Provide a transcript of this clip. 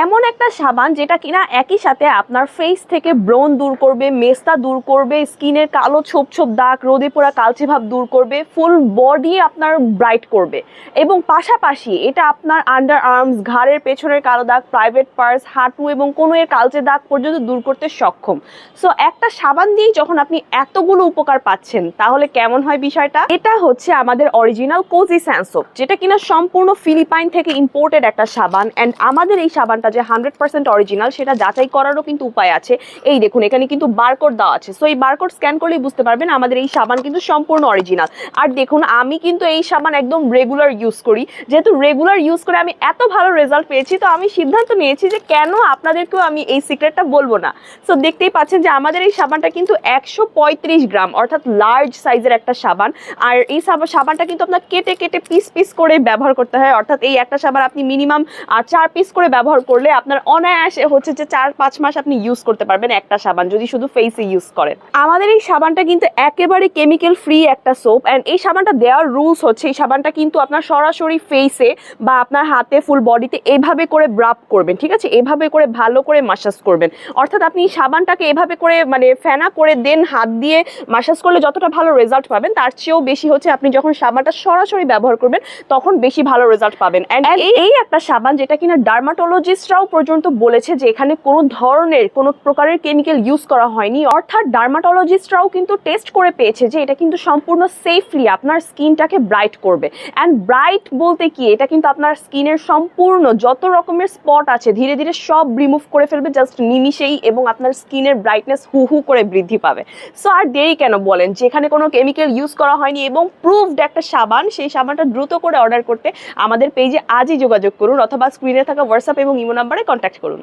এমন একটা সাবান যেটা কিনা একই সাথে আপনার ফেস থেকে ব্রণ দূর করবে, মেস্তা দূর করবে, স্কিনের কালো ছোপ ছোপ দাগ, রোদে পোড়া কালচে ভাব দূর করবে, ফুল বডি আপনার ব্রাইট করবে এবং পাশাপাশি এটা আপনার আন্ডার আর্মস, ঘাড়ের পেছনের কালো দাগ, প্রাইভেট পার্টস, হাঁটু এবং কোনোয়ের কালচে দাগ পর্যন্ত দূর করতে সক্ষম। সো একটা সাবান দিয়েই যখন আপনি এতগুলো উপকার পাচ্ছেন তাহলে কেমন হয় বিষয়টা? এটা হচ্ছে আমাদের অরিজিনাল কোজি স্যান্ড সোপ, যেটা কিনা সম্পূর্ণ ফিলিপাইন থেকে ইম্পোর্টেড একটা সাবান। অ্যান্ড আমাদের এই সাবানটা যে 100% অরিজিনাল সেটা যাচাই করারও কিন্তু উপায় আছে। এই দেখুন এখানে কিন্তু বারকোড দেওয়া আছে, সো এই বারকোড স্ক্যান করলেই বুঝতে পারবেন আমাদের এই সাবান কিন্তু সম্পূর্ণ অরিজিনাল। আর দেখুন আমি কিন্তু এই সাবান একদম রেগুলার ইউজ করি, যেহেতু রেগুলার ইউজ করে আমি এত ভালো রেজাল্ট পেয়েছি তো আমি সিদ্ধান্ত নিয়েছি যে কেন আপনাদেরকেও আমি এই সিক্রেটটা বলবো না। সো দেখতেই পাচ্ছেন যে আমাদের এই সাবানটা কিন্তু 135 গ্রাম অর্থাৎ লার্জ সাইজের একটা সাবান। আর এই সাবানটা কিন্তু আপনার কেটে কেটে পিস পিস করে ব্যবহার করতে হয়, অর্থাৎ এই একটা সাবান আপনি মিনিমাম 4 পিস করে ব্যবহার করলে আপনার অনায়াসে হচ্ছে যে 4-5 মাস আপনি ইউজ করতে পারবেন একটা সাবান, যদি শুধু ফেসে ইউজ করেন। আমাদের এই সাবানটা কিন্তু একেবারে কেমিক্যাল ফ্রি একটা সোপ। অ্যান্ড এই সাবানটা দেওয়ার রুলস হচ্ছে এই সাবানটা কিন্তু আপনার সরাসরি ফেসে বা আপনার হাতে ফুল বডিতে এভাবে করে ব্রাব করবেন, ঠিক আছে, এভাবে করে ভালো করে মাসাজ করবেন। অর্থাৎ আপনি সাবানটাকে এভাবে করে মানে ফেনা করে দেন হাত দিয়ে মাসাজ করলে যতটা ভালো রেজাল্ট পাবেন তার চেয়েও বেশি হচ্ছে আপনি যখন সাবানটা সরাসরি ব্যবহার করবেন তখন বেশি ভালো রেজাল্ট পাবেন। অ্যান্ড এই একটা সাবান যেটা কিনা ডার্মাটোলজিস্টরাও পর্যন্ত বলেছে যে এখানে কোনো প্রকারের কেমিক্যাল ইউজ করা হয়নি, অর্থাৎ ডার্মাটোলজিস্টরাও কিন্তু টেস্ট করে পেয়েছে যে এটা কিন্তু সম্পূর্ণ সেফলি আপনার স্কিনটাকে ব্রাইট করবে। অ্যান্ড ব্রাইট বলতে কি, এটা কিন্তু আপনার স্কিনের সম্পূর্ণ যত রকমের স্পট আছে ধীরে ধীরে সব রিমুভ করে ফেলবে জাস্ট নিমিষেই, এবং আপনার স্কিনের ব্রাইটনেস হু হু করে বৃদ্ধি পাবে। সো আর দেরি কেন বলেন, যেখানে কোনো কেমিক্যাল ইউজ করা হয়নি এবং প্রুভড একটা সাবান, সেই সাবানটা দ্রুত করে অর্ডার করতে আমাদের পেজে আজই যোগাযোগ করুন অথবা স্ক্রিনে থাকা হোয়াটসঅ্যাপ এবং ইমো নাম্বারে কন্ট্যাক্ট করুন।